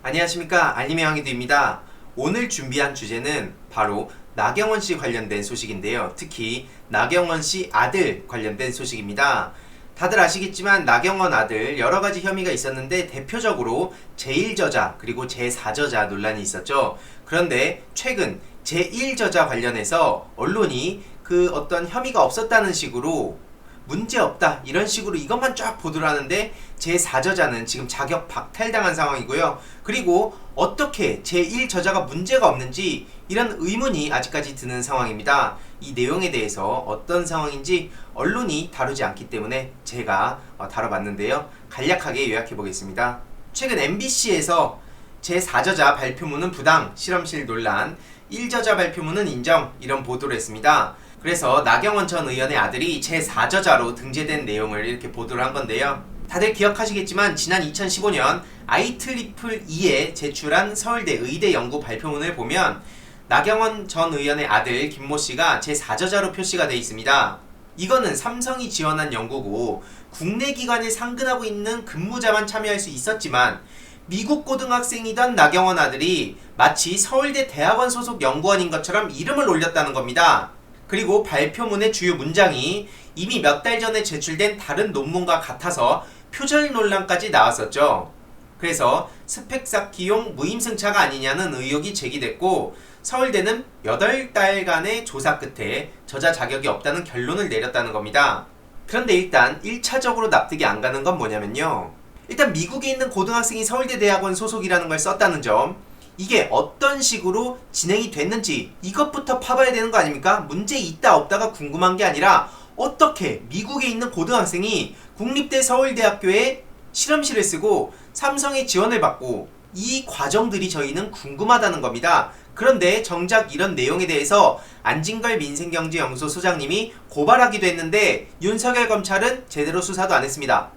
안녕하십니까, 알림의 황희도입니다. 오늘 준비한 주제는 바로 나경원 씨 관련된 소식인데요. 특히 나경원 씨 아들 관련된 소식입니다. 다들 아시겠지만 나경원 아들 여러가지 혐의가 있었는데 대표적으로 제1저자 그리고 제4저자 논란이 있었죠. 그런데 최근 제1저자 관련해서 언론이 그 어떤 혐의가 없었다는 식으로 문제없다 이런 식으로 이것만 쫙 보도를 하는데 제4저자는 지금 자격 박탈당한 상황이고요. 그리고 어떻게 제1저자가 문제가 없는지 이런 의문이 아직까지 드는 상황입니다. 이 내용에 대해서 어떤 상황인지 언론이 다루지 않기 때문에 제가 다뤄봤는데요. 간략하게 요약해 보겠습니다. 최근 MBC에서 제4저자 발표문은 부당, 실험실 논란, 1저자 발표문은 인정 이런 보도를 했습니다. 그래서 나경원 전 의원의 아들이 제4저자로 등재된 내용을 이렇게 보도를 한 건데요. 다들 기억하시겠지만 지난 2015년 IEEE에 제출한 서울대 의대 연구 발표문을 보면 나경원 전 의원의 아들 김모 씨가 제4저자로 표시가 되어 있습니다. 이거는 삼성이 지원한 연구고 국내 기관에 상근하고 있는 근무자만 참여할 수 있었지만 미국 고등학생이던 나경원 아들이 마치 서울대 대학원 소속 연구원인 것처럼 이름을 올렸다는 겁니다. 그리고 발표문의 주요 문장이 이미 몇 달 전에 제출된 다른 논문과 같아서 표절 논란까지 나왔었죠. 그래서 스펙 쌓기용 무임승차가 아니냐는 의혹이 제기됐고 서울대는 8달간의 조사 끝에 저자 자격이 없다는 결론을 내렸다는 겁니다. 그런데 일단 1차적으로 납득이 안 가는 건 뭐냐면요. 일단 미국에 있는 고등학생이 서울대 대학원 소속이라는 걸 썼다는 점, 이게 어떤 식으로 진행이 됐는지 이것부터 파봐야 되는 거 아닙니까? 문제 있다 없다가 궁금한 게 아니라 어떻게 미국에 있는 고등학생이 국립대 서울대학교에 실험실을 쓰고 삼성의 지원을 받고 이 과정들이 저희는 궁금하다는 겁니다. 그런데 정작 이런 내용에 대해서 안진걸 민생경제연구소 소장님이 고발하기도 했는데 윤석열 검찰은 제대로 수사도 안 했습니다.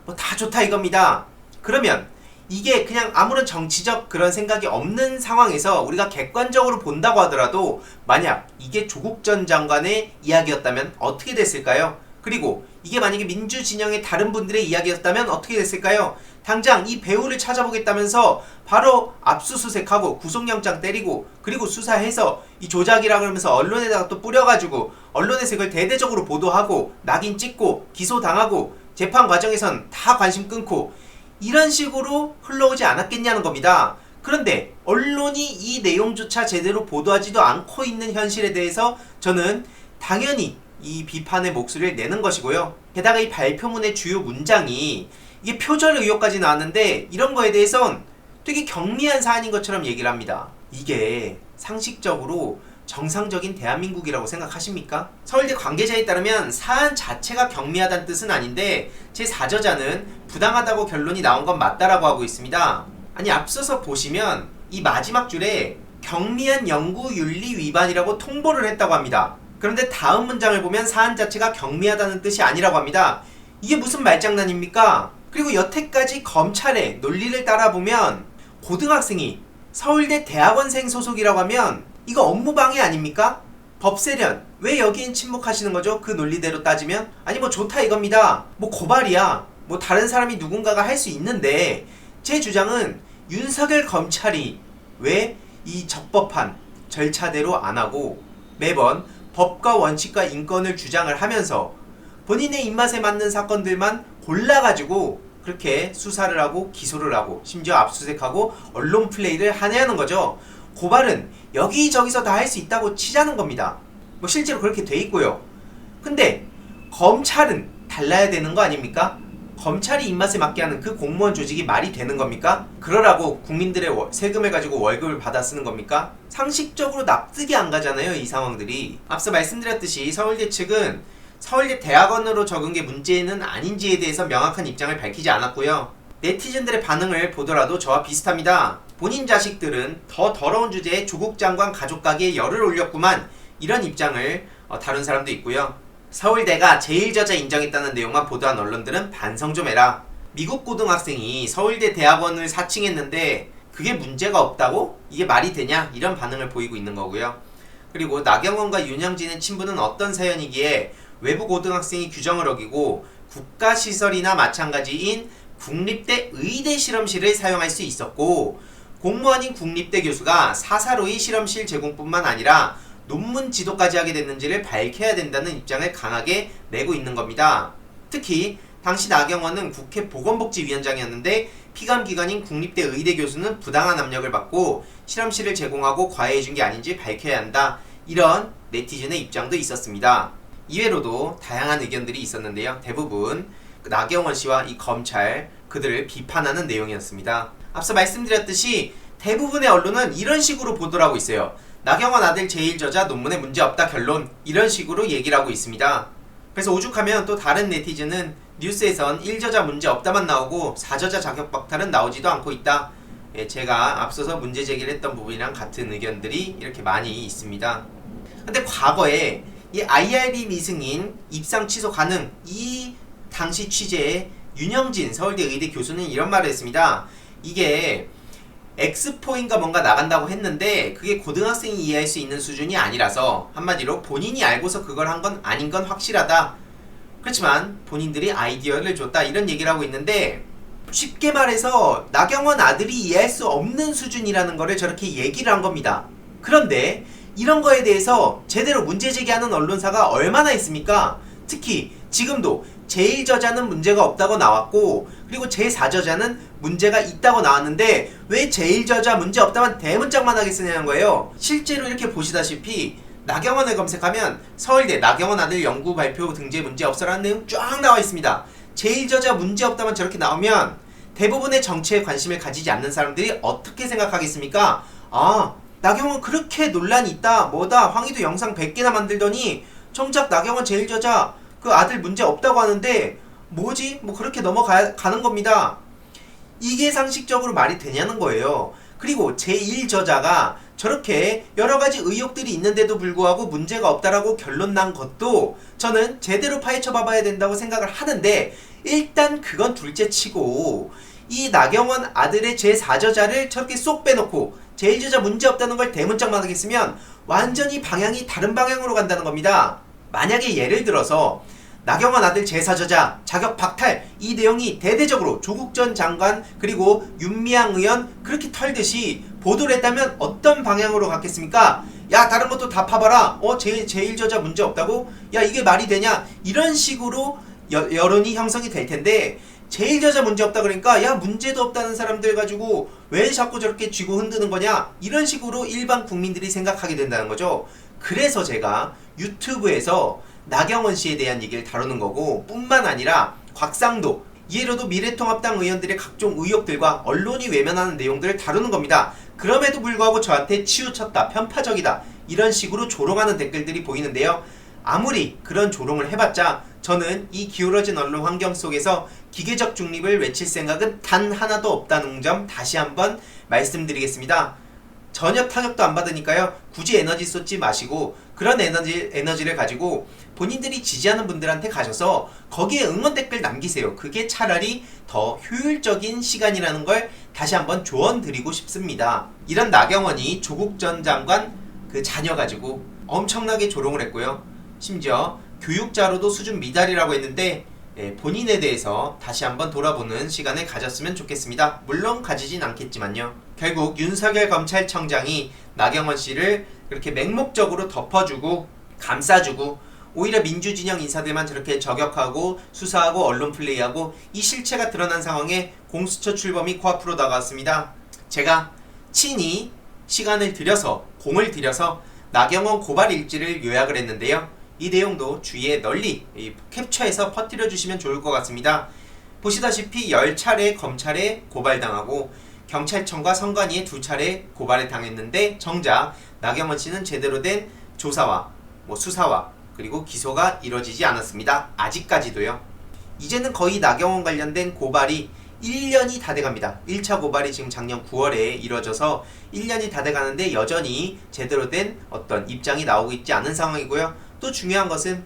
뭐 다 좋다 이겁니다. 그러면 이게 그냥 아무런 정치적 그런 생각이 없는 상황에서 우리가 객관적으로 본다고 하더라도 만약 이게 조국 전 장관의 이야기였다면 어떻게 됐을까요? 그리고 이게 만약에 민주진영의 다른 분들의 이야기였다면 어떻게 됐을까요? 당장 이 배우를 찾아보겠다면서 바로 압수수색하고 구속영장 때리고 그리고 수사해서 이 조작이라 그러면서 언론에다가 또 뿌려가지고 언론에서 이걸 대대적으로 보도하고 낙인 찍고 기소당하고 재판 과정에선 다 관심 끊고 이런 식으로 흘러오지 않았겠냐는 겁니다. 그런데 언론이 이 내용조차 제대로 보도하지도 않고 있는 현실에 대해서 저는 당연히 이 비판의 목소리를 내는 것이고요. 게다가 이 발표문의 주요 문장이 이게 표절 의혹까지 나왔는데 이런 거에 대해선 되게 경미한 사안인 것처럼 얘기를 합니다. 이게 상식적으로 정상적인 대한민국이라고 생각하십니까? 서울대 관계자에 따르면 사안 자체가 경미하다는 뜻은 아닌데 제4저자는 부당하다고 결론이 나온 건 맞다라고 하고 있습니다. 아니 앞서서 보시면 이 마지막 줄에 경미한 연구윤리 위반이라고 통보를 했다고 합니다. 그런데 다음 문장을 보면 사안 자체가 경미하다는 뜻이 아니라고 합니다. 이게 무슨 말장난입니까? 그리고 여태까지 검찰의 논리를 따라보면 고등학생이 서울대 대학원생 소속이라고 하면 이거 업무방해 아닙니까? 법세련 왜 여기엔 침묵하시는 거죠? 그 논리대로 따지면 아니 뭐 좋다 이겁니다. 뭐 고발이야 뭐 다른 사람이 누군가가 할 수 있는데 제 주장은 윤석열 검찰이 왜 이 적법한 절차대로 안 하고 매번 법과 원칙과 인권을 주장을 하면서 본인의 입맛에 맞는 사건들만 골라가지고 그렇게 수사를 하고 기소를 하고 심지어 압수수색하고 언론 플레이를 하냐는 거죠. 고발은 여기저기서 다 할 수 있다고 치자는 겁니다. 뭐 실제로 그렇게 돼 있고요. 근데 검찰은 달라야 되는 거 아닙니까? 검찰이 입맛에 맞게 하는 그 공무원 조직이 말이 되는 겁니까? 그러라고 국민들의 세금을 가지고 월급을 받아 쓰는 겁니까? 상식적으로 납득이 안 가잖아요, 이 상황들이. 앞서 말씀드렸듯이 서울대 측은 서울대 대학원으로 적은 게 문제는 아닌지에 대해서 명확한 입장을 밝히지 않았고요. 네티즌들의 반응을 보더라도 저와 비슷합니다. 본인 자식들은 더 더러운 주제에 조국 장관 가족 가게에 열을 올렸구만 이런 입장을 다룬 사람도 있고요. 서울대가 제1저자 인정했다는 내용만 보도한 언론들은 반성 좀 해라. 미국 고등학생이 서울대 대학원을 사칭했는데 그게 문제가 없다고? 이게 말이 되냐? 이런 반응을 보이고 있는 거고요. 그리고 나경원과 윤영진의 친분은 어떤 사연이기에 외부 고등학생이 규정을 어기고 국가시설이나 마찬가지인 국립대 의대 실험실을 사용할 수 있었고, 공무원인 국립대 교수가 사사로이 실험실 제공뿐만 아니라 논문 지도까지 하게 됐는지를 밝혀야 된다는 입장을 강하게 내고 있는 겁니다. 특히 당시 나경원은 국회 보건복지위원장이었는데 피감기관인 국립대 의대 교수는 부당한 압력을 받고 실험실을 제공하고 과외해준 게 아닌지 밝혀야 한다. 이런 네티즌의 입장도 있었습니다. 이외로도 다양한 의견들이 있었는데요. 대부분 나경원 씨와 이 검찰 그들을 비판하는 내용이었습니다. 앞서 말씀드렸듯이 대부분의 언론은 이런 식으로 보도를 하고 있어요. 나경원 아들 제1저자 논문에 문제없다 결론, 이런 식으로 얘기를 하고 있습니다. 그래서 오죽하면 또 다른 네티즌은 뉴스에선 1저자 문제없다만 나오고 4저자 자격 박탈은 나오지도 않고 있다. 제가 앞서서 문제 제기를 했던 부분이랑 같은 의견들이 이렇게 많이 있습니다. 근데 과거에 이 IRB 미승인 입상 취소 가능, 이 당시 취재에 윤영진 서울대 의대 교수는 이런 말을 했습니다. 이게 엑스포인가 뭔가 나간다고 했는데 그게 고등학생이 이해할 수 있는 수준이 아니라서 한마디로 본인이 알고서 그걸 한 건 아닌 건 확실하다. 그렇지만 본인들이 아이디어를 줬다, 이런 얘기를 하고 있는데, 쉽게 말해서 나경원 아들이 이해할 수 없는 수준이라는 거를 저렇게 얘기를 한 겁니다. 그런데 이런 거에 대해서 제대로 문제 제기하는 언론사가 얼마나 있습니까? 특히 지금도 제1저자는 문제가 없다고 나왔고, 그리고 제4저자는 문제가 있다고 나왔는데 왜 제1저자 문제 없다만 대문짝만 하게 쓰냐는 거예요. 실제로 이렇게 보시다시피 나경원을 검색하면 서울대 나경원 아들 연구 발표 등재 문제 없어라는 내용 쫙 나와 있습니다. 제1저자 문제 없다만 저렇게 나오면 대부분의 정치에 관심을 가지지 않는 사람들이 어떻게 생각하겠습니까? 아, 나경원 그렇게 논란이 있다, 뭐다, 황희도 영상 100개나 만들더니 정작 나경원 제1저자 그 아들 문제 없다고 하는데 뭐지? 뭐 그렇게 넘어가는 겁니다. 이게 상식적으로 말이 되냐는 거예요. 그리고 제1저자가 저렇게 여러가지 의혹들이 있는데도 불구하고 문제가 없다라고 결론 난 것도 저는 제대로 파헤쳐 봐봐야 된다고 생각을 하는데, 일단 그건 둘째 치고 이 나경원 아들의 제4저자를 저렇게 쏙 빼놓고 제1저자 문제 없다는 걸 대문짝만 하겠으면 완전히 방향이 다른 방향으로 간다는 겁니다. 만약에 예를 들어서 나경원 아들 제4저자 자격 박탈, 이 내용이 대대적으로 조국 전 장관 그리고 윤미향 의원 그렇게 털듯이 보도를 했다면 어떤 방향으로 갔겠습니까? 야, 다른 것도 다 파봐라. 제1저자 문제 없다고? 야, 이게 말이 되냐? 이런 식으로 여론이 형성이 될 텐데, 제1저자 문제 없다 그러니까 야, 문제도 없다는 사람들 가지고 왜 자꾸 저렇게 쥐고 흔드는 거냐? 이런 식으로 일반 국민들이 생각하게 된다는 거죠. 그래서 제가 유튜브에서 나경원 씨에 대한 얘기를 다루는 거고, 뿐만 아니라 곽상도, 이해로도 미래통합당 의원들의 각종 의혹들과 언론이 외면하는 내용들을 다루는 겁니다. 그럼에도 불구하고 저한테 치우쳤다, 편파적이다, 이런 식으로 조롱하는 댓글들이 보이는데요. 아무리 그런 조롱을 해봤자 저는 이 기울어진 언론 환경 속에서 기계적 중립을 외칠 생각은 단 하나도 없다는 점 다시 한번 말씀드리겠습니다. 전혀 타격도 안 받으니까요, 굳이 에너지 쏟지 마시고 그런 에너지를 가지고 본인들이 지지하는 분들한테 가셔서 거기에 응원 댓글 남기세요. 그게 차라리 더 효율적인 시간이라는 걸 다시 한번 조언드리고 싶습니다. 이런 나경원이 조국 전 장관 그 자녀 가지고 엄청나게 조롱을 했고요. 심지어 교육자로도 수준 미달이라고 했는데, 본인에 대해서 다시 한번 돌아보는 시간을 가졌으면 좋겠습니다. 물론 가지진 않겠지만요. 결국 윤석열 검찰청장이 나경원 씨를 그렇게 맹목적으로 덮어주고 감싸주고 오히려 민주진영 인사들만 저렇게 저격하고 수사하고 언론 플레이하고 이 실체가 드러난 상황에 공수처 출범이 코앞으로 다가왔습니다. 제가 친히 시간을 들여서 공을 들여서 나경원 고발 일지를 요약을 했는데요. 이 내용도 주위에 널리 캡처해서 퍼뜨려 주시면 좋을 것 같습니다. 보시다시피 10차례 검찰에 고발당하고 경찰청과 선관위에 2차례 고발을 당했는데 정작 나경원 씨는 제대로 된 조사와 수사와 그리고 기소가 이뤄지지 않았습니다. 아직까지도요. 이제는 거의 나경원 관련된 고발이 1년이 다 돼갑니다. 1차 고발이 지금 작년 9월에 이뤄져서 1년이 다 돼가는데 여전히 제대로 된 어떤 입장이 나오고 있지 않은 상황이고요. 또 중요한 것은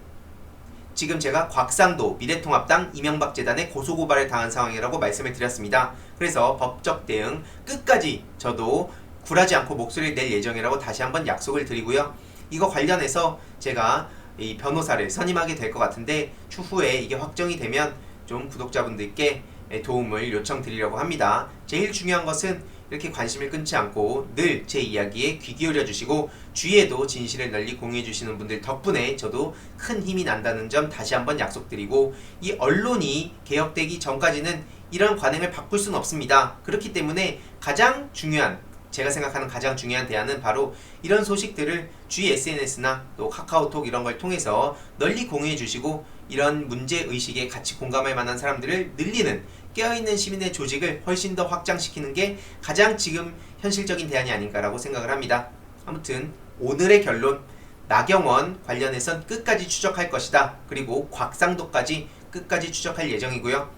지금 제가 곽상도 미래통합당 이명박 재단에 고소고발을 당한 상황이라고 말씀을 드렸습니다. 그래서 법적 대응 끝까지 저도 굴하지 않고 목소리를 낼 예정이라고 다시 한번 약속을 드리고요. 이거 관련해서 제가 이 변호사를 선임하게 될 것 같은데 추후에 이게 확정이 되면 좀 구독자분들께 도움을 요청드리려고 합니다. 제일 중요한 것은 이렇게 관심을 끊지 않고 늘 제 이야기에 귀 기울여 주시고 주위에도 진실을 널리 공유해 주시는 분들 덕분에 저도 큰 힘이 난다는 점 다시 한번 약속드리고, 이 언론이 개혁되기 전까지는 이런 관행을 바꿀 수는 없습니다. 그렇기 때문에 가장 중요한, 제가 생각하는 가장 중요한 대안은 바로 이런 소식들을 주위 SNS나 또 카카오톡 이런 걸 통해서 널리 공유해 주시고, 이런 문제의식에 같이 공감할 만한 사람들을 늘리는 깨어있는 시민의 조직을 훨씬 더 확장시키는 게 가장 지금 현실적인 대안이 아닌가라고 생각을 합니다. 아무튼 오늘의 결론, 나경원 관련해선 끝까지 추적할 것이다. 그리고 곽상도까지 끝까지 추적할 예정이고요.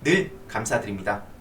늘 감사드립니다.